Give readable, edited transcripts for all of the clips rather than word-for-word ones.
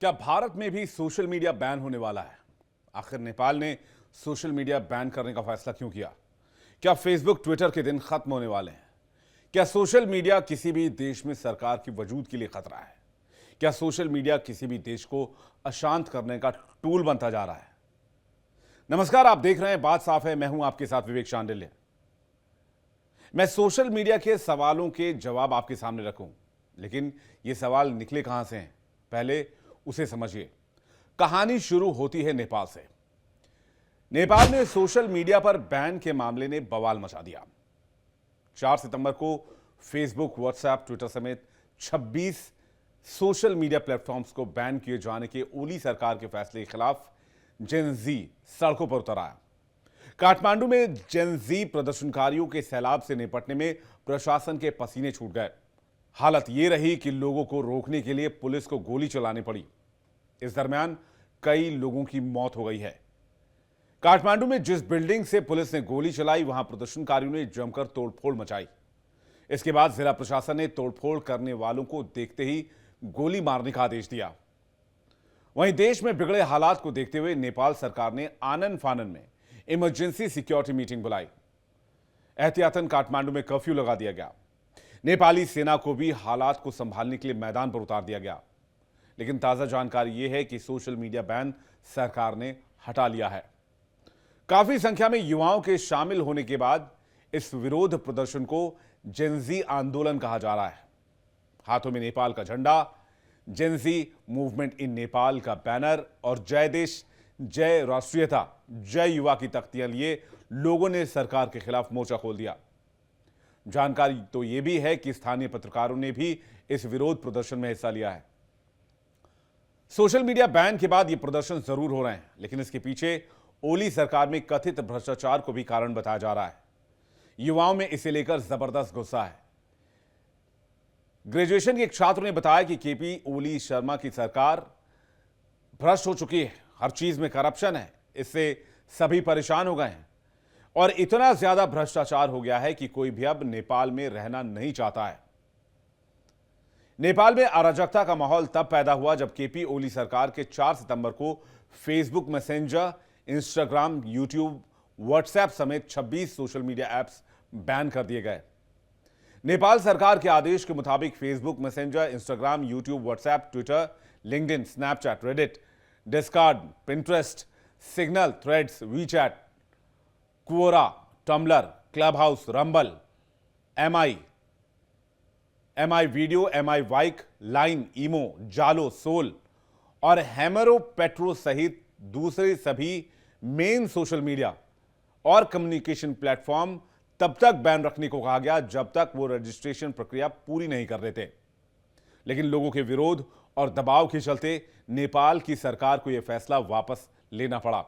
क्या भारत में भी सोशल मीडिया बैन होने वाला है? आखिर नेपाल ने सोशल मीडिया बैन करने का फैसला क्यों किया? क्या फेसबुक ट्विटर के दिन खत्म होने वाले हैं? क्या सोशल मीडिया किसी भी देश में सरकार की वजूद के लिए खतरा है? क्या सोशल मीडिया किसी भी देश को अशांत करने का टूल बनता जा रहा है? नमस्कार, आप देख रहे हैं बात साफ है। मैं हूं आपके साथ विवेक शांडिल्य। मैं सोशल मीडिया के सवालों के जवाब आपके सामने रखूं, लेकिन ये सवाल निकले कहां से हैं, पहले उसे समझिए। कहानी शुरू होती है नेपाल से। नेपाल में सोशल मीडिया पर बैन के मामले ने बवाल मचा दिया। 4 सितंबर को फेसबुक, व्हाट्सएप, ट्विटर समेत 26 सोशल मीडिया प्लेटफॉर्म्स को बैन किए जाने के ओली सरकार के फैसले के खिलाफ जेन जी सड़कों पर उतर आया। काठमांडू में जेन जी प्रदर्शनकारियों के सैलाब से निपटने में प्रशासन के पसीने छूट गए। हालत यह रही कि लोगों को रोकने के लिए पुलिस को गोली चलानी पड़ी। इस दरमियान कई लोगों की मौत हो गई है। काठमांडू में जिस बिल्डिंग से पुलिस ने गोली चलाई, वहां प्रदर्शनकारियों ने जमकर तोड़फोड़ मचाई। इसके बाद जिला प्रशासन ने तोड़फोड़ करने वालों को देखते ही गोली मारने का आदेश दिया। वहीं देश में बिगड़े हालात को देखते हुए नेपाल सरकार ने आनन फानन में इमरजेंसी सिक्योरिटी मीटिंग बुलाई। एहतियातन काठमांडू में कर्फ्यू लगा दिया गया। नेपाली सेना को भी हालात को संभालने के लिए मैदान पर उतार दिया गया। लेकिन ताजा जानकारी यह है कि सोशल मीडिया बैन सरकार ने हटा लिया है। काफी संख्या में युवाओं के शामिल होने के बाद इस विरोध प्रदर्शन को जेनजी आंदोलन कहा जा रहा है। हाथों में नेपाल का झंडा, जेनजी मूवमेंट इन नेपाल का बैनर और जय देश, जय राष्ट्रीयता, जय युवा की तख्तियां लिए लोगों ने सरकार के खिलाफ मोर्चा खोल दिया। जानकारी तो यह भी है कि स्थानीय पत्रकारों ने भी इस विरोध प्रदर्शन में हिस्सा लिया है। सोशल मीडिया बैन के बाद ये प्रदर्शन जरूर हो रहे हैं, लेकिन इसके पीछे ओली सरकार में कथित भ्रष्टाचार को भी कारण बताया जा रहा है। युवाओं में इसे लेकर जबरदस्त गुस्सा है। ग्रेजुएशन के एक छात्र ने बताया कि केपी ओली शर्मा की सरकार भ्रष्ट हो चुकी है, हर चीज में करप्शन है, इससे सभी परेशान हो गए हैं और इतना ज्यादा भ्रष्टाचार हो गया है कि कोई भी अब नेपाल में रहना नहीं चाहता है। नेपाल में अराजकता का माहौल तब पैदा हुआ जब केपी ओली सरकार के 4 सितंबर को Facebook Messenger, Instagram, YouTube, WhatsApp समेत 26 सोशल मीडिया ऐप्स बैन कर दिए गए। नेपाल सरकार के आदेश के मुताबिक Facebook Messenger, Instagram, YouTube, WhatsApp, Twitter, LinkedIn, Snapchat, Reddit, Discord, Pinterest, Signal, Threads, WeChat, Quora, Tumblr, Clubhouse, Rumble, Mi video, Mi Vyke, Line, Imo, Zalo, Sol और हैमरो पेट्रो सहित दूसरे सभी मेन सोशल मीडिया और कम्युनिकेशन प्लेटफॉर्म तब तक ban रखने को कहा गया जब तक वो रजिस्ट्रेशन प्रक्रिया पूरी नहीं कर रहे थे। लेकिन लोगों के विरोध और दबाव के चलते नेपाल की सरकार को यह फैसला वापस लेना पड़ा।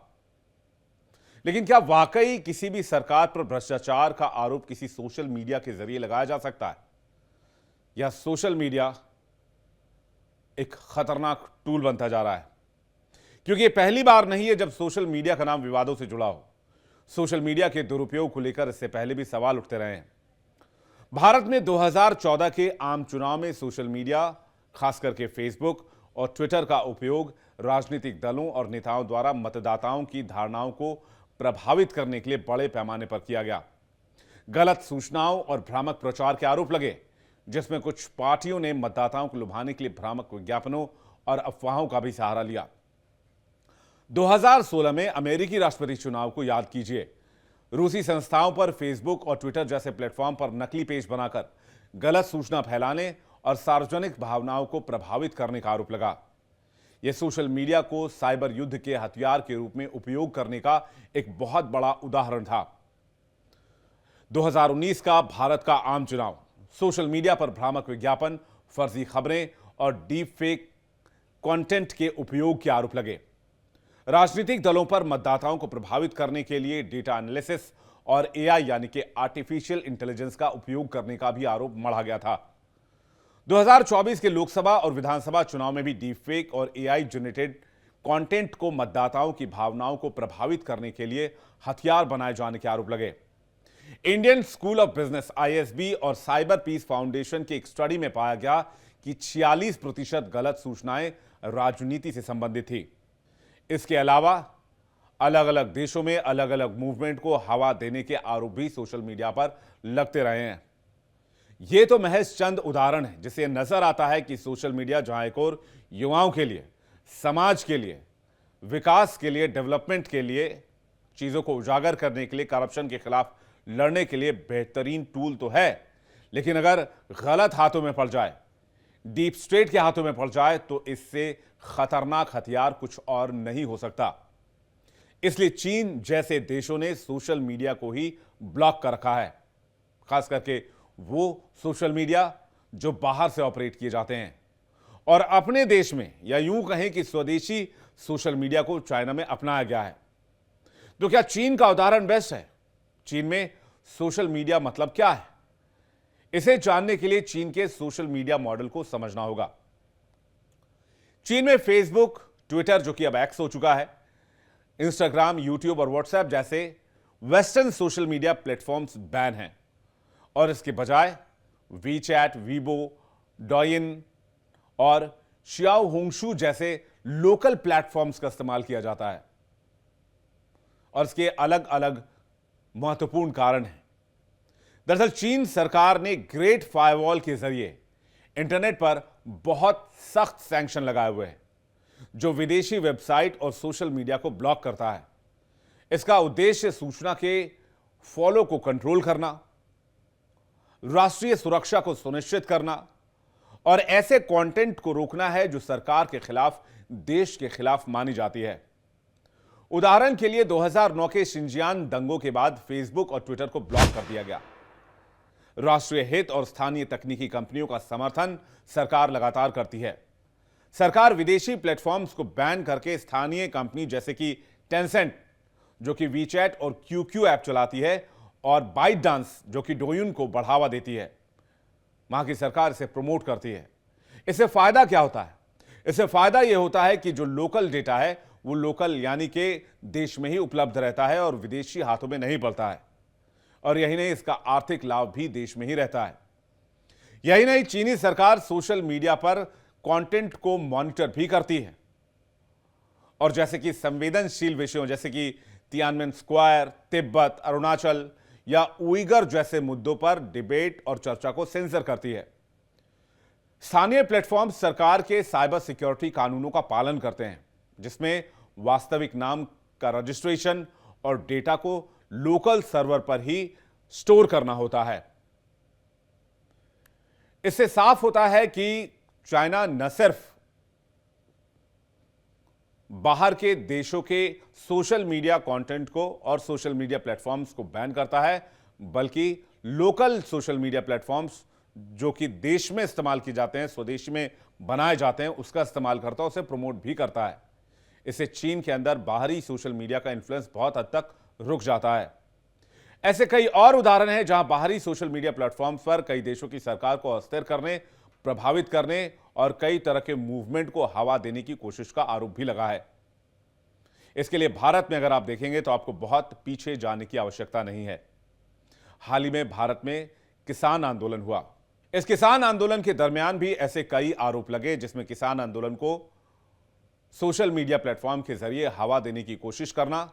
लेकिन क्या वाकई किसी भी सरकार पर भ्रष्टाचार का आरोप किसी सोशल मीडिया के जरिए लगाया जा सकता है, या सोशल मीडिया एक खतरनाक टूल बनता जा रहा है? क्योंकि यह पहली बार नहीं है जब सोशल मीडिया का नाम विवादों से जुड़ा हो। सोशल मीडिया के दुरुपयोग को लेकर इससे पहले भी सवाल उठते रहे हैं। भारत में 2014 के आम चुनाव में सोशल मीडिया, खास करके फेसबुक और ट्विटर का उपयोग राजनीतिक दलों और नेताओं द्वारा मतदाताओं की धारणाओं को प्रभावित करने के लिए बड़े पैमाने पर किया गया। गलत सूचनाओं और भ्रामक प्रचार के आरोप लगे, जिसमें कुछ पार्टियों ने मतदाताओं को लुभाने के लिए भ्रामक विज्ञापनों और अफवाहों का भी सहारा लिया। 2016 में अमेरिकी राष्ट्रपति चुनाव को याद कीजिए। रूसी संस्थाओं पर फेसबुक और ट्विटर जैसे प्लेटफॉर्म पर नकली पेज बनाकर गलत सूचना फैलाने और सार्वजनिक भावनाओं को प्रभावित करने का आरोप लगा। यह सोशल मीडिया को साइबर युद्ध के हथियार के रूप में उपयोग करने का एक बहुत बड़ा उदाहरण था। 2019 का भारत का आम चुनाव, सोशल मीडिया पर भ्रामक विज्ञापन, फर्जी खबरें और डीप फेक कंटेंट के उपयोग के आरोप लगे। राजनीतिक दलों पर मतदाताओं को प्रभावित करने के लिए डेटा एनालिसिस और एआई यानी कि आर्टिफिशियल इंटेलिजेंस का उपयोग करने का भी आरोप मढ़ा गया था। 2024 के लोकसभा और विधानसभा चुनाव में भी डीप फेक और एआई जनरेटेड कंटेंट को मतदाताओं की भावनाओं को प्रभावित करने के लिए हथियार बनाए जाने के आरोप लगे। Indian school of business ISB और साइबर पीस फाउंडेशन की एक स्टडी में पाया गया कि 46% गलत सूचनाएं राजनीति से संबंधित थी। इसके अलावा अलग अलग देशों में अलग अलग मूवमेंट को हवा देने के आरोप भी सोशल मीडिया पर लगते रहे हैं। यह तो महज चंद उदाहरण है जिससे नजर आता है कि सोशल मीडिया जहां एक और युवाओं के लिए, समाज के लिए, विकास के लिए, डेवलपमेंट के लिए, चीजों को उजागर करने के लिए, करप्शन के खिलाफ लड़ने के लिए बेहतरीन टूल तो है, लेकिन अगर गलत हाथों में पड़ जाए, डीप स्टेट के हाथों में पड़ जाए, तो इससे खतरनाक हथियार कुछ और नहीं हो सकता। इसलिए चीन जैसे देशों ने सोशल मीडिया को ही ब्लॉक कर रखा है, खास करके वो सोशल मीडिया जो बाहर से ऑपरेट किए जाते हैं, और अपने देश में, या यूं कहें कि स्वदेशी सोशल मीडिया को चाइना में अपनाया गया है। तो क्या चीन का उदाहरण बेस्ट है? चीन में सोशल मीडिया मतलब क्या है? इसे जानने के लिए चीन के सोशल मीडिया मॉडल को समझना होगा। चीन में फेसबुक, ट्विटर जो कि अब एक्स हो चुका है, इंस्टाग्राम, यूट्यूब और व्हाट्सएप जैसे western social media platforms ban हैं, और इसके बजाय वीचैट, वीबो, डॉइन और शियाओ होंगशू जैसे लोकल प्लेटफॉर्म्स का इस्तेमाल किया जाता है। और इसके अलग अलग महत्वपूर्ण कारण हैं। दरअसल चीन सरकार ने ग्रेट फायरवॉल के जरिए इंटरनेट पर बहुत सख्त सैंक्शन लगाए हुए हैं, जो विदेशी वेबसाइट और सोशल मीडिया को ब्लॉक करता है। इसका उद्देश्य सूचना के फॉलो को कंट्रोल करना, राष्ट्रीय सुरक्षा को सुनिश्चित करना और ऐसे कंटेंट को रोकना है जो सरकार के खिलाफ, देश के खिलाफ मानी जाती है। उदाहरण के लिए 2009 के शिंजियान दंगों के बाद फेसबुक और ट्विटर को ब्लॉक कर दिया गया। राष्ट्रीय हित और स्थानीय तकनीकी कंपनियों का समर्थन सरकार लगातार करती है। सरकार विदेशी प्लेटफॉर्म्स को बैन करके स्थानीय कंपनी जैसे कि टेंसेंट जो कि वीचैट और क्यूक्यू ऐप चलाती है, और बाइट डांस जो कि डोयुन को बढ़ावा देती है, वहां की सरकार इसे प्रमोट करती है। इससे फायदा क्या होता है? इससे फायदा यह होता है कि जो लोकल डेटा है वो लोकल यानी कि देश में ही उपलब्ध रहता है और विदेशी हाथों में नहीं पड़ता है। और यही नहीं, इसका आर्थिक लाभ भी देश में ही रहता है। यही नहीं, चीनी सरकार सोशल मीडिया पर कंटेंट को मॉनिटर भी करती है, और जैसे कि संवेदनशील विषयों जैसे कि तियानमेन स्क्वायर, तिब्बत, अरुणाचल या उइगर जैसे मुद्दों पर डिबेट और चर्चा को सेंसर करती है। स्थानीय प्लेटफॉर्म सरकार के साइबर सिक्योरिटी कानूनों का पालन करते हैं, जिसमें वास्तविक नाम का रजिस्ट्रेशन और डेटा को लोकल सर्वर पर ही स्टोर करना होता है। इससे साफ होता है कि चाइना न सिर्फ बाहर के देशों के सोशल मीडिया कंटेंट को और सोशल मीडिया प्लेटफॉर्म्स को बैन करता है, बल्कि लोकल सोशल मीडिया प्लेटफॉर्म्स जो कि देश में इस्तेमाल किए जाते हैं, स्वदेश में बनाए जाते हैं, उसका इस्तेमाल करता है, उसे प्रमोट भी करता है। इससे चीन के अंदर बाहरी सोशल मीडिया का इन्फ्लुएंस बहुत हद तक रुक जाता है। ऐसे कई और उदाहरण हैं जहां बाहरी सोशल मीडिया प्लेटफॉर्म्स पर कई देशों की सरकार को अस्थिर करने, प्रभावित करने और कई तरह के मूवमेंट को हवा देने की कोशिश का आरोप भी लगा है। इसके लिए भारत में अगर आप देखेंगे तो आपको बहुत पीछे जाने की आवश्यकता नहीं है। हाल ही में भारत में किसान आंदोलन हुआ। इस किसान आंदोलन के दरमियान भी ऐसे कई आरोप लगे जिसमें किसान आंदोलन को सोशल मीडिया प्लेटफॉर्म के जरिए हवा देने की कोशिश करना,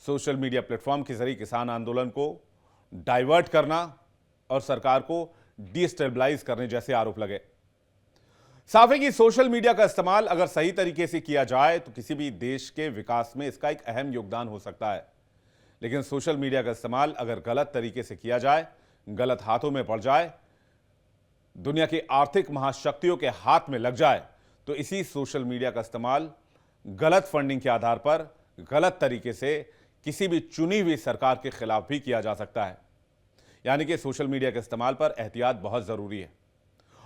सोशल मीडिया प्लेटफॉर्म के जरिए किसान आंदोलन को डाइवर्ट करना और सरकार को डिस्टेबलाइज करने जैसे आरोप लगे। साफ है कि सोशल मीडिया का इस्तेमाल अगर सही तरीके से किया जाए तो किसी भी देश के विकास में इसका एक अहम योगदान हो सकता है, लेकिन सोशल मीडिया का इस्तेमाल अगर गलत तरीके से किया जाए, गलत हाथों में पड़ जाए, दुनिया की आर्थिक महाशक्तियों के हाथ में लग जाए, तो इसी सोशल मीडिया का इस्तेमाल गलत फंडिंग के आधार पर गलत तरीके से किसी भी चुनी हुई सरकार के खिलाफ भी किया जा सकता है। यानी कि सोशल मीडिया के इस्तेमाल पर एहतियात बहुत जरूरी है।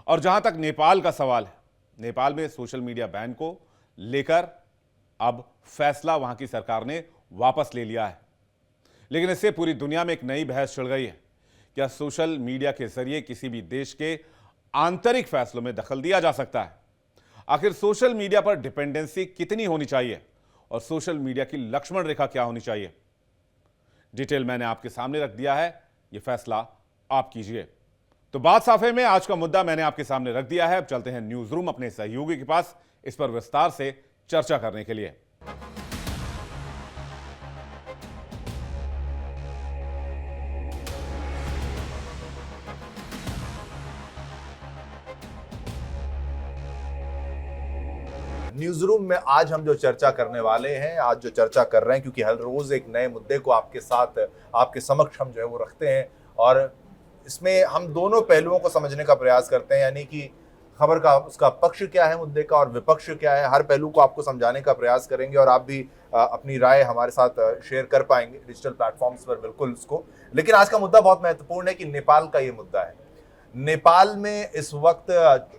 और जहां तक नेपाल का सवाल है, नेपाल में सोशल मीडिया बैन को लेकर अब फैसला वहां की सरकार ने वापस ले लिया है, लेकिन इससे पूरी दुनिया में एक नई बहस छिड़ गई है। क्या सोशल मीडिया के जरिए किसी भी देश के आंतरिक फैसलों में दखल दिया जा सकता है? आखिर सोशल मीडिया पर डिपेंडेंसी कितनी होनी चाहिए और सोशल मीडिया की लक्ष्मण रेखा क्या होनी चाहिए? डिटेल मैंने आपके सामने रख दिया है, यह फैसला आप कीजिए। तो बात साफे में आज का मुद्दा मैंने आपके सामने रख दिया है। अब चलते हैं न्यूज रूम अपने सहयोगी के पास इस पर विस्तार से चर्चा करने के लिए। न्यूज रूम में आज हम जो चर्चा करने वाले हैं, आज जो चर्चा कर रहे हैं, क्योंकि हर रोज एक नए मुद्दे को आपके साथ, आपके समक्ष हम जो है वो रखते हैं और इसमें हम दोनों पहलुओं को समझने का प्रयास करते हैं, यानी कि खबर का उसका पक्ष क्या है मुद्दे का और विपक्ष क्या है। हर पहलू को आपको समझाने का प्रयास करेंगे और आप भी अपनी राय हमारे साथ शेयर कर पाएंगे डिजिटल प्लेटफॉर्म्स पर, बिल्कुल उसको। लेकिन आज का मुद्दा बहुत महत्वपूर्ण है कि नेपाल का ये मुद्दा है। नेपाल में इस वक्त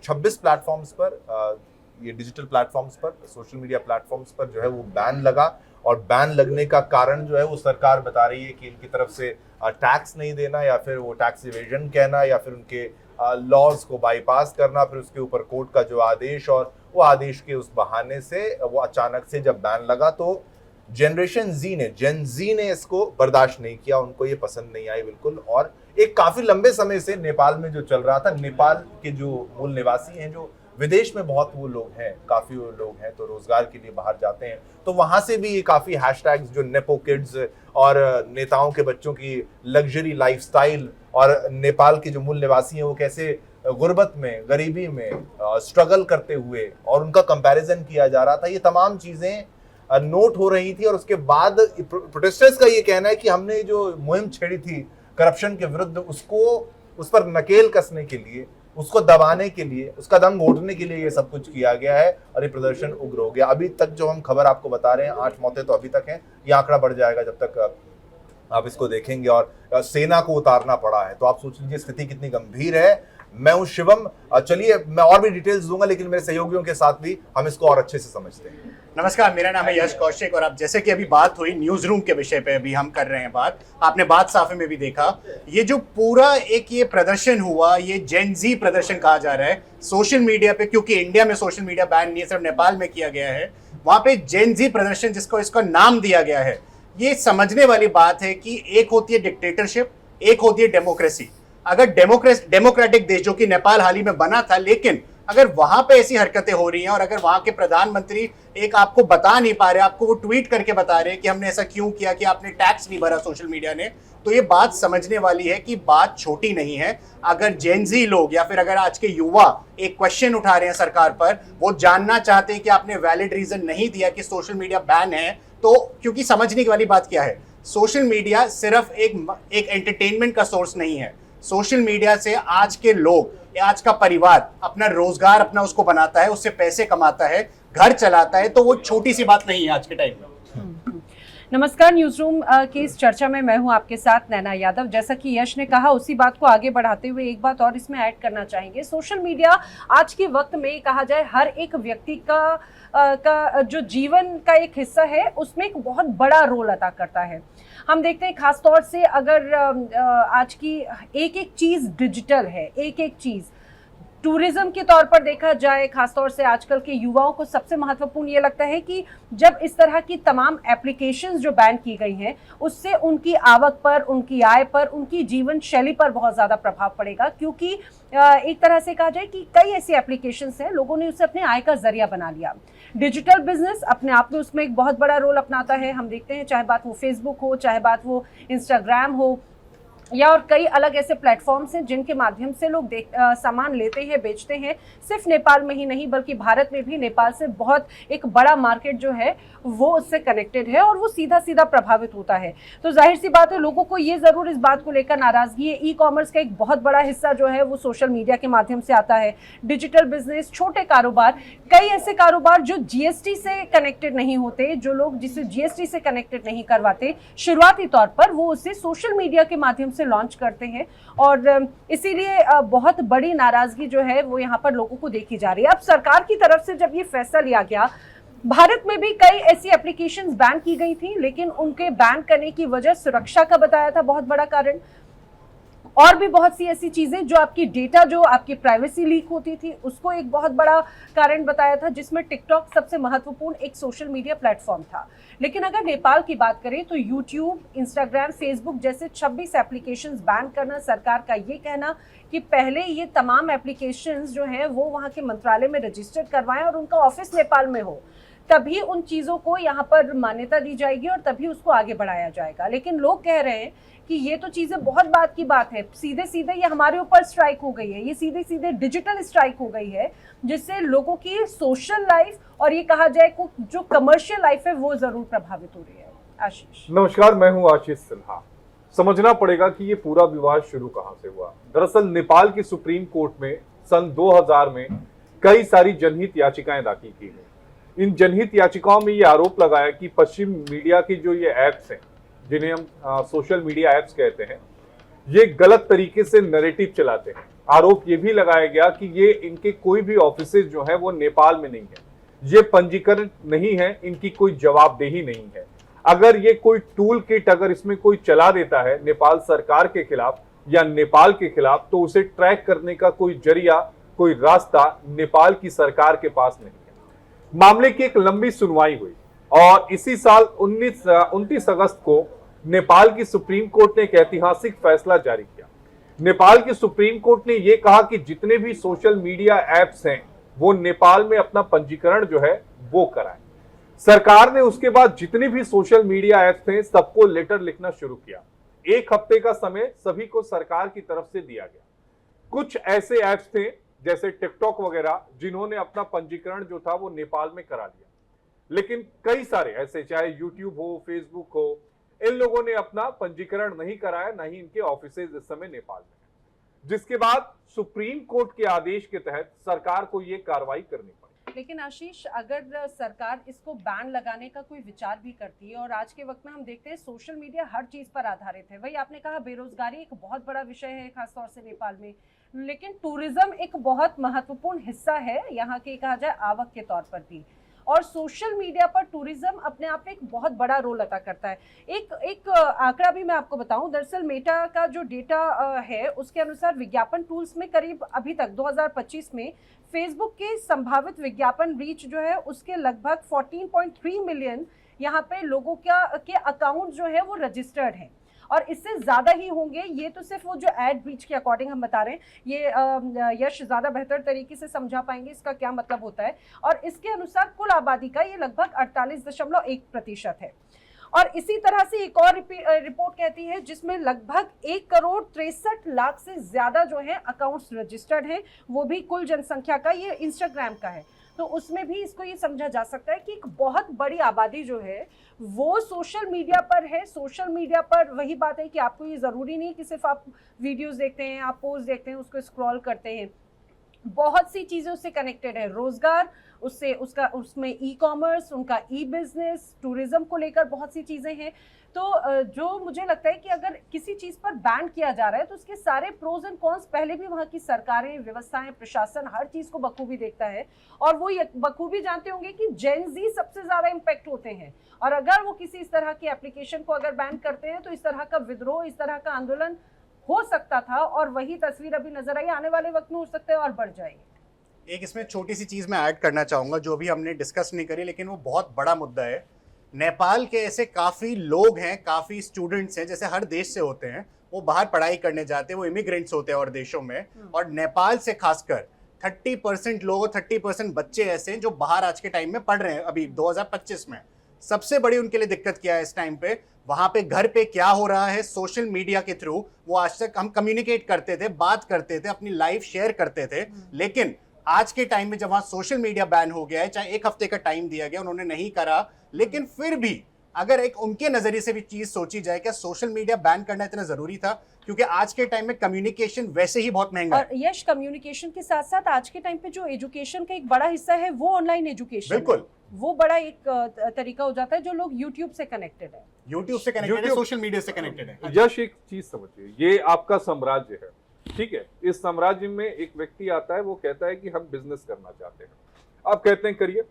26 प्लेटफॉर्म्स पर, ये डिजिटल प्लेटफॉर्म्स पर, सोशल मीडिया प्लेटफॉर्म्स पर जो है वो बैन लगा और बैन लगने का कारण जो है वो सरकार बता रही है कि इनकी तरफ से टैक्स नहीं देना या फिर वो टैक्स इवेजन कहना या फिर उनके लॉज को बाईपास करना, फिर उसके ऊपर कोर्ट का जो आदेश और वो आदेश के उस बहाने से वो अचानक से जब बैन लगा तो जेन जी ने इसको बर्दाश्त नहीं किया, उनको ये पसंद नहीं आई बिल्कुल। और एक काफी लंबे समय से नेपाल में जो चल रहा था, नेपाल के जो मूल निवासी हैं, जो विदेश में बहुत वो लोग हैं, काफी वो लोग हैं तो रोजगार के लिए बाहर जाते हैं, तो वहां से भी ये काफी हैशटैग्स जो नेपो किड्स और नेताओं के बच्चों की लग्जरी लाइफस्टाइल और नेपाल के जो मूल निवासी हैं वो कैसे गुर्बत में, गरीबी में स्ट्रगल करते हुए और उनका कंपैरिजन किया जा रहा था, ये तमाम चीजें नोट हो रही थी। और उसके बाद प्रोटेस्टर्स का ये कहना है कि हमने जो मुहिम छेड़ी थी करप्शन के विरुद्ध, उसको उस पर नकेल कसने के लिए, उसको दबाने के लिए, उसका दम घोटने के लिए ये सब कुछ किया गया है और ये प्रदर्शन उग्र हो गया। अभी तक जो हम खबर आपको बता रहे हैं, 8 मौतें तो अभी तक हैं, ये आंकड़ा बढ़ जाएगा जब तक आप इसको देखेंगे। और सेना को उतारना पड़ा है, तो आप सोच लीजिए स्थिति कितनी गंभीर है। मैं हूं शिवम, चलिए मैं और भी डिटेल्स दूंगा लेकिन मेरे सहयोगियों के साथ भी हम इसको और अच्छे से समझते हैं। नमस्कार, मेरा नाम है यश कौशिक और आप जैसे कि अभी बात हुई न्यूज रूम के विषय पे अभी हम कर रहे हैं बात, आपने बात साफे में भी देखा, ये जो पूरा एक ये प्रदर्शन हुआ, ये जेन जी प्रदर्शन कहा जा रहा है सोशल मीडिया पे, क्योंकि इंडिया में सोशल मीडिया बैन नहीं है, सिर्फ नेपाल में किया गया है। वहां पे जेन जी प्रदर्शन जिसको इसका नाम दिया गया है, ये समझने वाली बात है कि एक होती है डिक्टेटरशिप, एक होती है डेमोक्रेसी। अगर डेमोक्रेटिक देश जो कि नेपाल हाल ही में बना था, लेकिन अगर वहां पे ऐसी हरकतें हो रही हैं और अगर वहां के प्रधानमंत्री एक आपको बता नहीं पा रहे, आपको वो ट्वीट करके बता रहे हैं कि हमने ऐसा क्यों किया कि आपने टैक्स नहीं भरा सोशल मीडिया ने, तो ये बात समझने वाली है कि बात छोटी नहीं है। अगर जेनजी लोग या फिर अगर आज के युवा एक क्वेश्चन उठा रहे हैं सरकार पर, वो जानना चाहते हैं कि आपने वैलिड रीजन नहीं दिया कि सोशल मीडिया बैन है, तो क्योंकि समझने वाली बात क्या है, सोशल मीडिया सिर्फ एक एंटरटेनमेंट का सोर्स नहीं है। सोशल मीडिया से आज के लोग, आज का परिवार अपना रोजगार अपना उसको बनाता है, उससे पैसे कमाता है, घर चलाता है, तो वो छोटी सी बात नहीं है आज के टाइम में। नमस्कार, न्यूज रूम की इस चर्चा में मैं हूं आपके साथ नैना यादव। जैसा कि यश ने कहा, उसी बात को आगे बढ़ाते हुए एक बात और इसमें ऐड करना चाहेंगे। सोशल मीडिया आज के वक्त में कहा जाए हर एक व्यक्ति का जो जीवन का एक हिस्सा है, उसमें एक बहुत बड़ा रोल अदा करता है। हम देखते हैं खास तौर से अगर आज की एक एक चीज़ डिजिटल है, एक एक चीज़ टूरिज्म के तौर पर देखा जाए, खासतौर से आजकल के युवाओं को सबसे महत्वपूर्ण ये लगता है कि जब इस तरह की तमाम एप्लीकेशंस जो बैन की गई हैं, उससे उनकी आवक पर, उनकी आय पर, उनकी जीवन शैली पर बहुत ज़्यादा प्रभाव पड़ेगा। क्योंकि एक तरह से कहा जाए कि कई ऐसी एप्लीकेशंस हैं, लोगों ने उसे अपने आय का जरिया बना लिया। डिजिटल बिजनेस अपने आप में उसमें एक बहुत बड़ा रोल अपनाता है। हम देखते हैं चाहे बात वो फेसबुक हो, चाहे बात वो इंस्टाग्राम हो, या और कई अलग ऐसे प्लेटफॉर्म्स हैं जिनके माध्यम से लोग सामान लेते हैं, बेचते हैं। सिर्फ नेपाल में ही नहीं बल्कि भारत में भी नेपाल से बहुत एक बड़ा मार्केट जो है वो उससे कनेक्टेड है और वो सीधा सीधा प्रभावित होता है। तो जाहिर सी बात है, लोगों को ये ज़रूर इस बात को लेकर नाराज़गी है। ई कॉमर्स का एक बहुत बड़ा हिस्सा जो है वो सोशल मीडिया के माध्यम से आता है। डिजिटल बिजनेस, छोटे कारोबार, कई ऐसे कारोबार जो जीएसटी से कनेक्टेड नहीं होते, जो लोग जिसे जीएसटी से कनेक्टेड नहीं करवाते, शुरुआती तौर पर वो उसे सोशल मीडिया के माध्यम से लॉन्च करते हैं और इसीलिए बहुत बड़ी नाराजगी जो है वो यहाँ पर लोगों को देखी जा रही है। अब सरकार की तरफ से जब ये फैसला लिया गया, भारत में भी कई ऐसी एप्लीकेशंस बैन की गई थी, लेकिन उनके बैन करने की वजह सुरक्षा का बताया था बहुत बड़ा कारण। और भी बहुत सी ऐसी चीजें जो आपकी डेटा, जो आपकी प्राइवेसी लीक होती थी, उसको एक बहुत बड़ा कारण बताया था, जिसमें टिकटॉक सबसे महत्वपूर्ण एक सोशल मीडिया प्लेटफॉर्म था। लेकिन अगर नेपाल की बात करें तो यूट्यूब, इंस्टाग्राम, फेसबुक जैसे 26 एप्लीकेशंस बैन करना, सरकार का ये कहना कि पहले ये तमाम एप्लीकेशंस जो हैं वो वहाँ के मंत्रालय में रजिस्टर्ड करवाएं और उनका ऑफिस नेपाल में हो, तभी उन चीज़ों को यहाँ पर मान्यता दी जाएगी और तभी उसको आगे बढ़ाया जाएगा। लेकिन लोग कह रहे हैं कि ये तो चीज़ें बहुत बात की बात है, सीधे सीधे ये हमारे ऊपर स्ट्राइक हो गई है, ये सीधे सीधे डिजिटल स्ट्राइक हो गई है, जिससे लोगों की सोशल लाइफ और ये कहा जाए जो कमर्शियल लाइफ है वो ज़रूर प्रभावित हो रही है। आशीष नमस्कार, मैं हूं आशीष सिन्हा। समझना पड़ेगा कि ये पूरा विवाद शुरू कहां से हुआ। दरअसल नेपाल की सुप्रीम कोर्ट में सन 2000 में कई सारी जनहित याचिकाएं दाखिल की गई। इन जनहित याचिकाओं में ये आरोप लगाया कि पश्चिम मीडिया की जो ये ऐप्स हैं, जिन्हें हम सोशल मीडिया ऐप्स कहते हैं, ये गलत तरीके से नैरेटिव चलाते हैं। आरोप ये भी लगाया गया कि ये इनके कोई भी ऑफिसेज जो है वो नेपाल में नहीं है, ये पंजीकरण नहीं है, इनकी कोई जवाबदेही नहीं है। अगर ये कोई टूल किट अगर इसमें कोई चला देता है नेपाल सरकार के खिलाफ या नेपाल के खिलाफ, तो उसे ट्रैक करने का कोई जरिया, कोई रास्ता नेपाल की सरकार के पास नहीं है। मामले की एक लंबी सुनवाई हुई और इसी साल 29 अगस्त को नेपाल की सुप्रीम कोर्ट ने एक ऐतिहासिक फैसला जारी किया। नेपाल की सुप्रीम कोर्ट ने यह कहा कि जितने भी सोशल मीडिया ऐप्स हैं वो नेपाल में अपना पंजीकरण जो है वो कराएं। सरकार ने उसके बाद जितने भी सोशल मीडिया ऐप्स थे सबको लेटर लिखना शुरू किया। एक हफ्ते का समय सभी को सरकार की तरफ से दिया गया। कुछ ऐसे ऐप्स थे जैसे टिकटॉक वगैरह जिन्होंने अपना पंजीकरण जो था वो नेपाल में करा लिया, लेकिन कई सारे ऐसे, चाहे यूट्यूब हो, फेसबुक हो, इन लोगों ने अपना पंजीकरण नहीं कराया, ना ही इनके ऑफिसेज इस समय नेपाल में है। जिसके बाद सुप्रीम कोर्ट के आदेश के तहत सरकार को ये कार्रवाई करनी पड़ी। लेकिन आशीष, अगर सरकार इसको बैन लगाने का कोई विचार भी करती है, और आज के वक्त में हम देखते हैं सोशल मीडिया हर चीज पर आधारित है। वही आपने कहा बेरोजगारी एक बहुत बड़ा विषय है खासतौर से नेपाल में, लेकिन टूरिज्म एक बहुत महत्वपूर्ण हिस्सा है यहाँ के, कहा जाए आवक के तौर पर भी, और सोशल मीडिया पर टूरिज्म अपने आप में एक बहुत बड़ा रोल अदा करता है। एक आंकड़ा भी मैं आपको बताऊं, दरअसल मेटा का जो डेटा है उसके अनुसार विज्ञापन टूल्स में करीब अभी तक 2025 में फेसबुक के संभावित विज्ञापन रीच जो है उसके लगभग 14.3 मिलियन यहाँ पे लोगों के अकाउंट जो है वो रजिस्टर्ड हैं, और इससे ज़्यादा ही होंगे। ये तो सिर्फ वो जो एड रीच के अकॉर्डिंग हम बता रहे हैं, ये यश ज़्यादा बेहतर तरीके से समझा पाएंगे इसका क्या मतलब होता है। और इसके अनुसार कुल आबादी का ये लगभग 48.1% है। और इसी तरह से एक और रिपोर्ट कहती है जिसमें लगभग 1,63,00,000 से ज़्यादा जो है अकाउंट्स रजिस्टर्ड हैं, वो भी कुल जनसंख्या का, ये इंस्टाग्राम का है। तो उसमें भी इसको ये समझा जा सकता है कि एक बहुत बड़ी आबादी जो है वो सोशल मीडिया पर है। सोशल मीडिया पर वही बात है कि आपको ये ज़रूरी नहीं कि सिर्फ आप वीडियोस देखते हैं, आप पोस्ट देखते हैं, उसको स्क्रॉल करते हैं, बहुत सी चीज़ें उससे कनेक्टेड है। रोजगार उससे, उसमें ई कॉमर्स, उनका ई बिजनेस, टूरिज्म को लेकर बहुत सी चीज़ें हैं। तो जो मुझे लगता है कि अगर किसी चीज़ पर बैन किया जा रहा है तो उसके सारे प्रोज एंड कॉन्स पहले भी वहाँ की सरकारें, व्यवस्थाएं, प्रशासन हर चीज़ को बखूबी देखता है, और वो बखूबी जानते होंगे कि जेन जी सबसे ज़्यादा इम्पैक्ट होते हैं, और अगर वो किसी इस तरह की एप्लीकेशन को अगर बैन करते हैं तो इस तरह का विद्रोह, इस तरह का आंदोलन हो सकता था, और वही तस्वीर अभी नजर आई, आने वाले वक्त में हो सकता है और बढ़ जाएगी। एक इसमें छोटी सी चीज़ मैं ऐड करना चाहूँगा जो भी हमने डिस्कस नहीं करी, लेकिन वो बहुत बड़ा मुद्दा है। नेपाल के ऐसे काफ़ी लोग हैं, काफ़ी स्टूडेंट्स हैं, जैसे हर देश से होते हैं, वो बाहर पढ़ाई करने जाते हैं, वो इमिग्रेंट्स होते हैं और देशों में, और नेपाल से खासकर 30% लोग, 30% बच्चे ऐसे हैं जो बाहर आज के टाइम में पढ़ रहे हैं। अभी 2025 में सबसे बड़ी उनके लिए दिक्कत क्या है इस टाइम पे, वहां पे घर पे क्या हो रहा है, सोशल मीडिया के थ्रू वो आज तक हम कम्युनिकेट करते थे, बात करते थे, अपनी लाइफ शेयर करते थे। लेकिन आज के टाइम में जब वहां सोशल मीडिया बैन हो गया है, चाहे एक हफ्ते का टाइम दिया गया, उन्होंने नहीं करा, लेकिन फिर भी अगर एक उनके नजरिए से भी चीज सोची जाए, क्या सोशल मीडिया बैन करना इतना जरूरी था? क्योंकि आज के टाइम में कम्युनिकेशन वैसे ही बहुत महंगा है। और यश, कम्युनिकेशन के साथ साथ आज के टाइम पे जो एजुकेशन का एक बड़ा हिस्सा है वो ऑनलाइन एजुकेशन, बिल्कुल वो बड़ा एक तरीका हो जाता है। जो लोग यूट्यूब से कनेक्टेड है, यूट्यूब से कनेक्टेड है, सोशल मीडिया से कनेक्टेड है। यश, एक चीज समझिए, ये आपका साम्राज्य है, ठीक है? इस साम्राज्य में एक व्यक्ति आता है, वो कहता है कि हम बिजनेस करना चाहते हैं। आप कहते हैं करिए,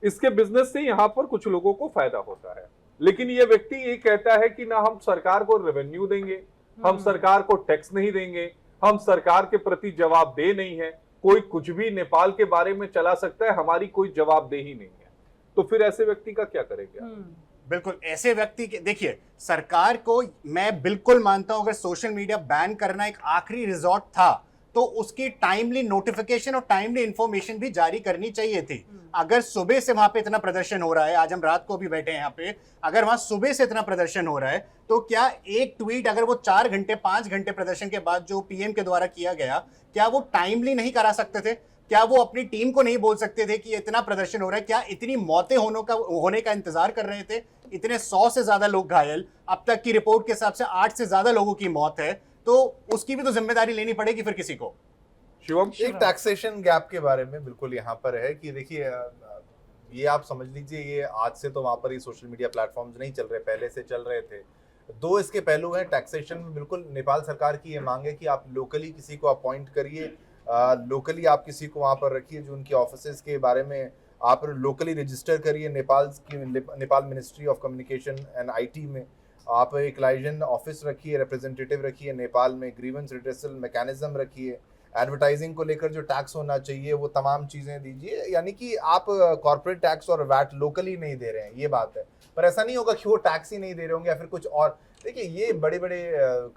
इसके बिजनेस से यहाँ पर कुछ लोगों को फायदा होता है, लेकिन ये व्यक्ति ये कहता है कि ना हम सरकार को रेवेन्यू देंगे, हम सरकार को टैक्स नहीं देंगे, हम सरकार के प्रति जवाबदेह नहीं है, कोई कुछ भी नेपाल के बारे में चला सकता है, हमारी कोई जवाबदेही नहीं है, तो फिर ऐसे व्यक्ति का क्या करेंगे आप? बिल्कुल ऐसे व्यक्ति के देखिए, सरकार को मैं बिल्कुल मानता हूं, अगर सोशल मीडिया बैन करना एक आखिरी रिजॉर्ट था तो उसकी टाइमली नोटिफिकेशन और टाइमली इंफॉर्मेशन भी जारी करनी चाहिए थी। अगर सुबह से वहां पे इतना प्रदर्शन हो रहा है, आज हम रात को भी बैठे हैं यहाँ पे, अगर वहां सुबह से इतना प्रदर्शन हो रहा है तो क्या एक ट्वीट अगर वो 4 घंटे 5 घंटे प्रदर्शन के बाद जो पीएम के द्वारा किया गया, क्या वो टाइमली नहीं करा सकते थे? क्या वो अपनी टीम को नहीं बोल सकते थे कि इतना प्रदर्शन हो रहा है? क्या इतनी मौतें होने का इंतजार कर रहे थे? इतने 100 से ज्यादा लोग घायल, अब तक की रिपोर्ट के हिसाब से 8 से ज्यादा लोगों की मौत है, तो उसकी भी तो जिम्मेदारी लेनी पड़ेगी फिर किसी को। शिवम, एक टैक्सेशन गैप के बारे में बिल्कुल यहाँ पर है कि देखिए, ये आप समझ लीजिए, ये आज से तो वहाँ पर ही सोशल मीडिया प्लेटफॉर्म्स नहीं चल रहे, पहले से चल रहे थे। दो इसके पहलू हैं। टैक्सेशन में बिल्कुल नेपाल सरकार की ये मांग है कि आप लोकली किसी को अपॉइंट करिए, लोकली आप किसी को वहाँ पर रखिए जो उनकी ऑफिसेज के बारे में आप लोकली रजिस्टर करिए। Nepal ministry of communication and IT में आप एक लाइजन ऑफिस रखिए, रिप्रेजेंटेटिव रखिए नेपाल में, ग्रीवेंस रिड्रेसल मैकेनिज्म रखिए, एडवर्टाइजिंग को लेकर जो टैक्स होना चाहिए वो तमाम चीज़ें दीजिए। यानी कि आप कॉर्पोरेट टैक्स और वैट लोकली नहीं दे रहे हैं, ये बात है। पर ऐसा नहीं होगा कि वो टैक्स ही नहीं दे रहे होंगे या फिर कुछ और। देखिए, ये बड़े बड़े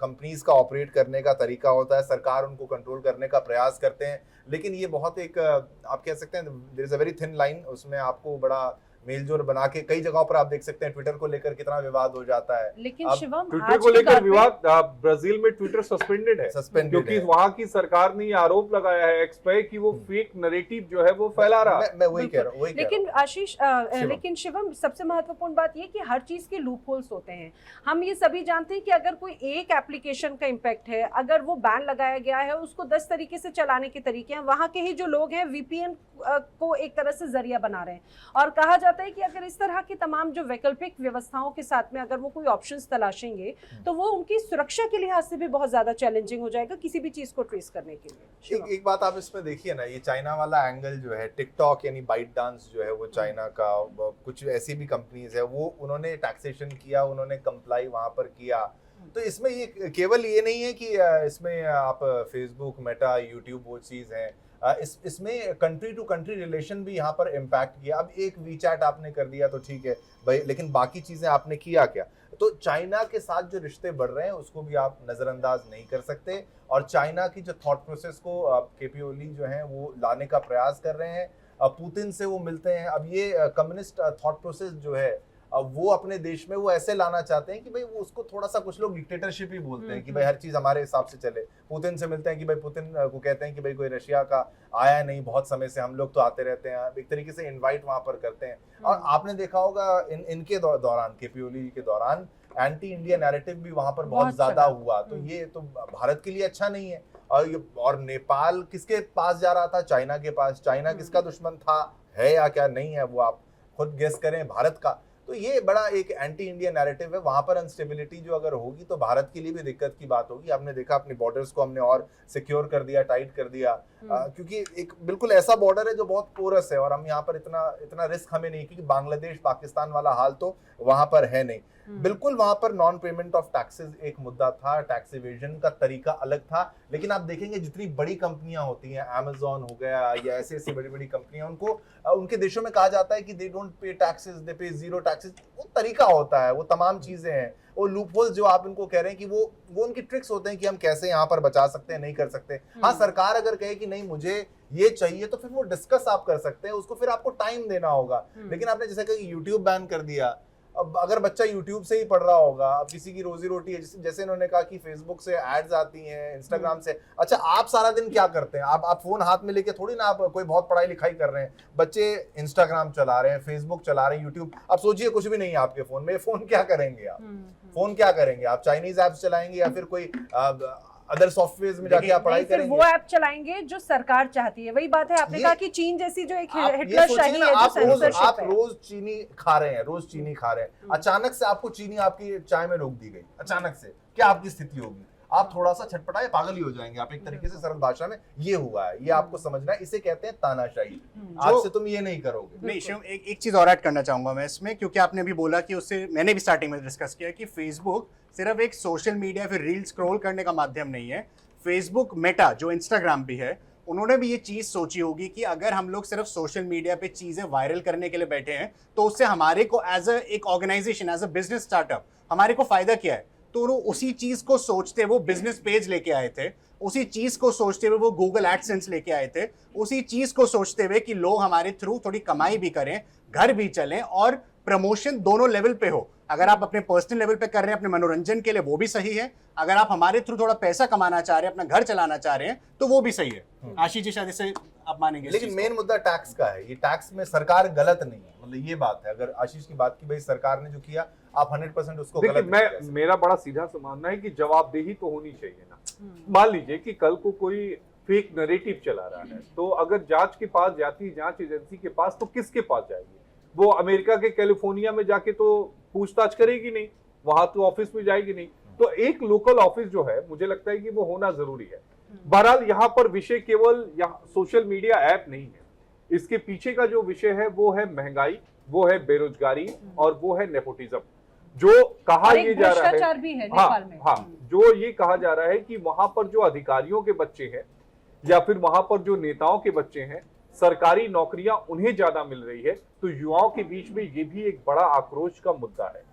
कंपनीज का ऑपरेट करने का तरीका होता है, सरकार उनको कंट्रोल करने का प्रयास करते हैं, लेकिन ये बहुत एक आप कह सकते हैं there is a very thin line, उसमें आपको बड़ा मेलजोल बना के कई जगहों पर आप देख सकते हैं ट्विटर को लेकर कितना विवाद हो जाता है। लेकिन शिवम, ट्विटर को लेकर विवाद, ब्राजील में ट्विटर सस्पेंडेड है, क्योंकि है। वहां की सरकार ने आरोप लगाया है एक्स पे कि वो फेक नैरेटिव जो है वो फैला रहा है। मैं वही कह रहा हूँ। लेकिन आशीष, लेकिन शिवम, सबसे महत्वपूर्ण बात ये कि हर चीज के लूप होल्स होते हैं। हम ये सभी जानते हैं कि अगर कोई एक एप्लीकेशन का इम्पैक्ट है, अगर वो बैन लगाया गया है, उसको 10 तरीके से चलाने के तरीके हैं। वहां के ही जो लोग हैं वीपीएन को एक तरह से जरिया बना रहे हैं, और कहा जाता है कि अगर इस तरह की तमाम जो वैकल्पिक व्यवस्थाओं के साथ में अगर वो कोई ऑप्शंस तलाशेंगे तो वो उनकी सुरक्षा के लिहाज से भी बहुत ज्यादा चैलेंजिंग हो जाएगा किसी भी चीज को ट्रेस करने के लिए। एक बात आप इसमें देखिए ना, ये चाइना वाला एंगल जो है, टिकटॉक यानी बाइट डांस जो है वो चाइना का, कुछ ऐसी भी कंपनीज है वो उन्होंने टैक्सेशन किया, उन्होंने कंप्लाई वहां पर किया। तो इसमें ये केवल ये नहीं है कि इसमें आप फेसबुक, मेटा, यूट्यूब वो चीज़ है, इसमें कंट्री टू कंट्री रिलेशन भी यहाँ पर इम्पैक्ट किया। अब एक वीचैट आपने कर दिया तो ठीक है भाई, लेकिन बाकी चीज़ें आपने किया क्या? तो चाइना के साथ जो रिश्ते बढ़ रहे हैं उसको भी आप नज़रअंदाज नहीं कर सकते, और चाइना की जो थॉट प्रोसेस को केपी ओली जो है वो लाने का प्रयास कर रहे हैं। पुतिन से वो मिलते हैं। अब ये कम्युनिस्ट थॉट प्रोसेस जो है अब वो अपने देश में वो ऐसे लाना चाहते हैं कि भाई वो उसको थोड़ा सा, कुछ लोग डिक्टेटरशिप ही बोलते हैं कि भाई हर चीज हमारे हिसाब से चले। पुतिन से मिलते हैं कि भाई पुतिन को कहते हैं कि भाई कोई रशिया का आया नहीं बहुत समय से, हम लोग तो आते रहते हैं, एक तरीके से इनवाइट वहां पर करते हैं। और आपने देखा होगा इनके दौरान, केपी ओली के दौरान एंटी इंडिया नैरेटिव भी वहां पर बहुत ज्यादा हुआ। तो ये तो भारत के लिए अच्छा नहीं है। और नेपाल किसके पास जा रहा था? चाइना के पास। चाइना किसका दुश्मन था, है या क्या नहीं है, वो आप खुद गेस करें, भारत का। तो ये बड़ा एक एंटी इंडिया नैरेटिव है। वहां पर अनस्टेबिलिटी जो अगर होगी तो भारत के लिए भी दिक्कत की बात होगी। आपने देखा अपनी बॉर्डर्स को हमने और सिक्योर कर दिया, टाइट कर दिया, क्योंकि एक बिल्कुल ऐसा बॉर्डर है जो बहुत पोरस है, और हम यहाँ पर इतना रिस्क हमें नहीं, क्योंकि बांग्लादेश पाकिस्तान वाला हाल तो वहां पर है नहीं। बिल्कुल वहां पर नॉन पेमेंट ऑफ टैक्सेस एक मुद्दा था, टैक्स इवेजन का तरीका अलग था। लेकिन आप देखेंगे जितनी बड़ी कंपनियां होती हैं, अमेजोन हो गया या ऐसी बड़ी बड़ी कंपनियां, उनको उनके देशों में कहा जाता है कि दे डोंट पे टैक्सेस, दे पे जीरो टैक्सेस। वो तरीका होता है, वो तमाम चीजें हैं, वो लूपहोल्स जो आप इनको कह रहे हैं कि वो उनकी ट्रिक्स होते हैं कि हम कैसे यहाँ पर बचा सकते हैं, नहीं कर सकते। हाँ, सरकार अगर कहे कि नहीं मुझे ये चाहिए तो फिर वो डिस्कस आप कर सकते हैं, उसको फिर आपको टाइम देना होगा। लेकिन आपने जैसे कहा यूट्यूब बैन कर दिया, अब अगर बच्चा यूट्यूब से ही पढ़ रहा होगा, अब किसी की रोजी रोटी है, जैसे इन्होंने कहा कि फेसबुक से एड्स आती हैं, इंस्टाग्राम से। अच्छा, आप सारा दिन क्या करते हैं? आप फोन हाथ में लेके थोड़ी ना आप कोई बहुत पढ़ाई लिखाई कर रहे हैं। बच्चे इंस्टाग्राम चला रहे हैं, फेसबुक चला रहे हैं, यूट्यूब। आप सोचिए कुछ भी नहीं है आपके फोन में, फोन क्या करेंगे आप? फोन क्या करेंगे आप? चाइनीज ऐप्स चलाएंगे या फिर कोई अदर सॉफ्टवेयर में जाके आप पढ़ाई करेंगे? वो ऐप चलाएंगे जो सरकार चाहती है। वही बात है, आपने कहा कि चीन जैसी जो एक हिटलरशाही है, आप रोज चीनी खा रहे हैं, रोज चीनी खा रहे हैं, अचानक से आपको चीनी आपकी चाय में रोक दी गई, अचानक से क्या आपकी स्थिति होगी? आप थोड़ा सा छटपटाए पागल ही हो जाएंगे आप, एक तरीके से सरल भाषा में ये हुआ है, ये आपको समझना है, इसे कहते हैं तानाशाही। आज से तुम ये नहीं करोगे। नहीं शिवम, एक चीज और ऐड करना चाहूंगा मैं इसमें, क्योंकि आपने अभी बोला कि उससे मैंने भी स्टार्टिंग में डिस्कस किया कि फेसबुक सिर्फ एक सोशल मीडिया फिर रील स्क्रॉल करने का माध्यम नहीं है। फेसबुक मेटा जो इंस्टाग्राम भी है, उन्होंने भी ये चीज सोची होगी कि अगर हम लोग सिर्फ सोशल मीडिया पे चीजें वायरल करने के लिए बैठे हैं तो उससे हमारे को एज अ एक organisation, as a business startup हमारे को फायदा क्या है। तो वो उसी चीज को सोचते वो बिजनेस पेज लेके आए थे, उसी चीज को सोचते हुए वो गूगल एडसेंस लेके आए थे, उसी चीज को सोचते हुए कि लोग हमारे थ्रू थोड़ी कमाई भी करें, घर भी चलें और प्रमोशन दोनों लेवल पे हो। अगर आप अपने पर्सनल लेवल पे कर रहे हैं अपने मनोरंजन के लिए, वो भी सही है। अगर आप हमारे थ्रू थोड़ा पैसा कमाना चाह रहे हैं, अपना घर चलाना चाह रहे हैं, तो वो भी सही है। आशीष जी शायद इसे आप मानेंगे। लेकिन मेन मुद्दा टैक्स का है, ये टैक्स में सरकार गलत नहीं है, मतलब ये बात है। अगर आशीष की बात की भाई सरकार ने जो किया आप 100% उसको देखिए, गलत नहीं कह सकते। मेरा बड़ा सीधा सा मानना है कि जवाबदेही तो होनी चाहिए ना। मान लीजिए कि कल को कोई फेक नैरेटिव चला रहा है, तो अगर जांच के पास जाती, जांच एजेंसी के पास, तो किसके पास जाएगी? वो अमेरिका के कैलिफोर्निया में जाके तो पूछताछ करेगी नहीं, वहां तो ऑफिस में जाएगी नहीं। तो एक लोकल ऑफिस जो है, मुझे लगता है कि वो होना जरूरी है। बहरहाल यहाँ पर विषय केवल सोशल मीडिया ऐप नहीं है, इसके पीछे का जो विषय है वो है महंगाई, वो है बेरोजगारी और वो है नेपोटिज्म। जो कहा और एक ये जा रहा भ्रष्टाचार है, भी है हाँ, नेपाल में। हाँ, जो ये कहा जा रहा है कि वहां पर जो अधिकारियों के बच्चे हैं या फिर वहां पर जो नेताओं के बच्चे हैं, सरकारी नौकरियां उन्हें ज्यादा मिल रही है, तो युवाओं के बीच में ये भी एक बड़ा आक्रोश का मुद्दा है।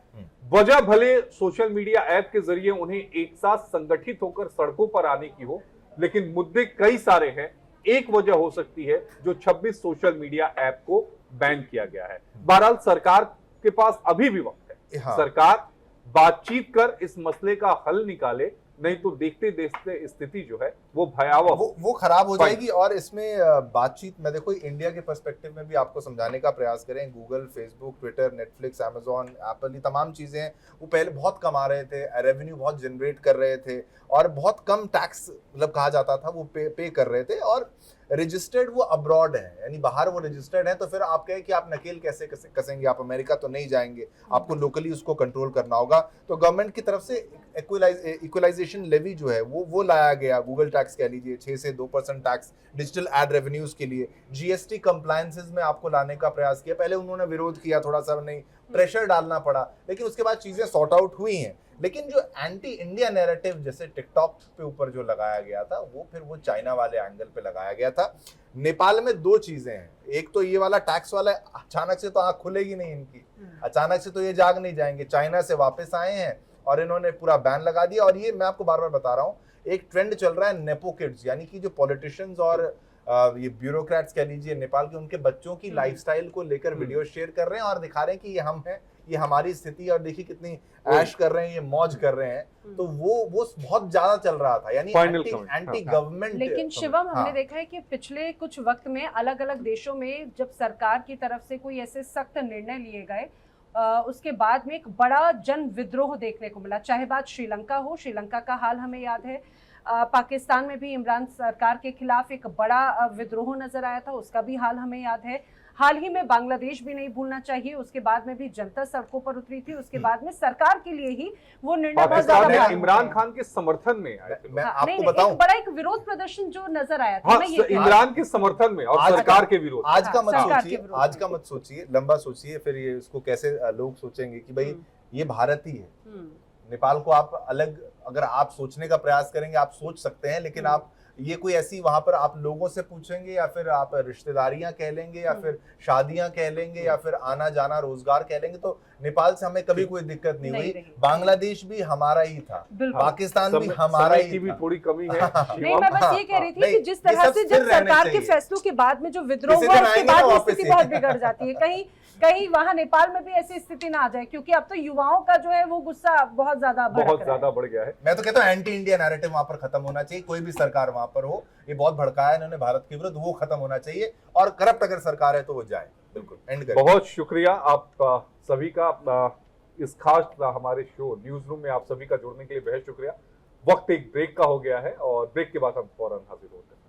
वजह भले सोशल मीडिया ऐप के जरिए उन्हें एक साथ संगठित होकर सड़कों पर आने की हो, लेकिन मुद्दे कई सारे हैं। एक वजह हो सकती है जो 26 सोशल मीडिया ऐप को बैन किया गया है। बहरहाल सरकार के पास अभी भी वक्त है, हाँ। सरकार बातचीत कर इस मसले का हल निकाले, नहीं तो देखते देखते स्थिति जो है वो भयावह वो खराब हो जाएगी। और इसमें बातचीत में देखो, इंडिया के पर्सपेक्टिव में भी आपको समझाने का प्रयास करें। Google, Facebook, Twitter, Netflix, Amazon, Apple, ये तमाम चीजें वो पहले बहुत कमा रहे थे, रेवेन्यू बहुत जनरेट कर रहे थे और बहुत कम टैक्स मतलब कहा जाता था वो पे कर रहे थे, और रजिस्टर्ड वो अब्रॉड है, यानी बाहर वो रजिस्टर्ड है। तो फिर आप कहें कि आप नकेल कैसे कसेंगे, आप अमेरिका तो नहीं जाएंगे, आपको लोकली उसको कंट्रोल करना होगा। तो गवर्नमेंट की तरफ से इक्वलाइजेशन लेवी जो है वो लाया गया। गूगल टैक्स कह लीजिए, 6 से 2% टैक्स डिजिटल एड रेवेन्यूज के लिए। जीएसटी कंप्लायंसेस में आपको लाने का प्रयास किया। पहले उन्होंने विरोध किया, थोड़ा सा नहीं प्रेशर डालना पड़ा, लेकिन उसके बाद चीजें सॉर्ट आउट हुई हैं। लेकिन जो एंटी इंडिया नैरेटिव जैसे टिकटॉक पे ऊपर जो लगाया गया था, वो फिर वो चाइना वाले एंगल पे लगाया गया था। नेपाल में दो चीजें हैं, एक तो ये वाला टैक्स वाला, अचानक से तो आंख खुलेगी नहीं इनकी, अचानक से तो ये जाग नहीं जाएंगे। चाइना से वापस आए हैं और इन्होंने पूरा बैन लगा दिया। और ये मैं आपको बार बार बता रहा हूँ, एक ट्रेंड चल रहा है नेपो किड्स, यानी कि जो पॉलिटिशियंस और ये ब्यूरोक्रेट्स कह लीजिए नेपाल के, उनके बच्चों की लाइफस्टाइल को लेकर वीडियो शेयर कर रहे हैं और दिखा रहे हैं कि ये हम हैं, ये हमारी स्थिति, और देखिए कितनी ऐश कर रहे हैं, ये मौज कर रहे हैं। तो वो बहुत ज्यादा चल रहा था, यानी एंटी गवर्नमेंट। लेकिन शिवम, हमने देखा है कि पिछले कुछ वक्त में अलग अलग देशों में जब सरकार की तरफ से कोई ऐसे सख्त निर्णय लिए गए, उसके बाद में एक बड़ा जन विद्रोह देखने को मिला। चाहे बात श्रीलंका हो, श्रीलंका का हाल हमें याद है। पाकिस्तान में भी इमरान सरकार के खिलाफ एक बड़ा विद्रोह नजर आया था, उसका भी हाल हमें याद है। हाल ही में बांग्लादेश भी नहीं भूलना चाहिए, उसके बाद में भी जनता सड़कों पर उतरी थी। उसके बाद में सरकार के लिए ही वो निर्णय बहुत ज्यादा इमरान खान के समर्थन में आए थे। मैं आपको बताऊं, बड़ा एक विरोध प्रदर्शन जो नजर आया था, हाँ, इमरान के समर्थन में और सरकार के विरोध। आज का मत सोचिए, लंबा सोचिए, फिर ये इसको कैसे लोग सोचेंगे कि भाई ये भारत ही है। नेपाल को आप अलग अगर आप सोचने का प्रयास करेंगे, आप सोच सकते हैं, लेकिन आप ये कोई ऐसी वहां पर आप लोगों से पूछेंगे या फिर आप रिश्तेदारियां कह लेंगे या फिर शादियां कह लेंगे या फिर आना जाना रोजगार कह लेंगे, तो नेपाल से हमें कभी कोई दिक्कत नहीं हुई। बांग्लादेश भी हमारा ही था, पाकिस्तान भी हमारा ही भी था। थोड़ी कमी है। नहीं, मैं बस ये कह रही थी कि जिस तरह से जब सरकार के फैसलों के बाद में जो विद्रोह हुआ, उसके बाद स्थिति बहुत बिगड़ जाती है। कहीं वहां नेपाल में भी ऐसी स्थिति ना आ जाए, क्योंकि अब तो युवाओं का जो है वो गुस्सा बहुत ज्यादा बढ़ गया है। मैं तो कहता हूँ एंटी इंडिया नैरेटिव वहां पर खत्म होना चाहिए। कोई भी सरकार वहां पर हो, ये बहुत भड़काया इन्होंने भारत के विरुद्ध, वो खत्म होना चाहिए। और करप्ट अगर सरकार है तो वो जाए, बिल्कुल एंड करें। बहुत शुक्रिया आप सभी का, इस खास हमारे शो न्यूज रूम में आप सभी का जुड़ने के लिए बेहद शुक्रिया। वक्त एक ब्रेक का हो गया है और ब्रेक के बाद हम फौरन हाजिर होते हैं।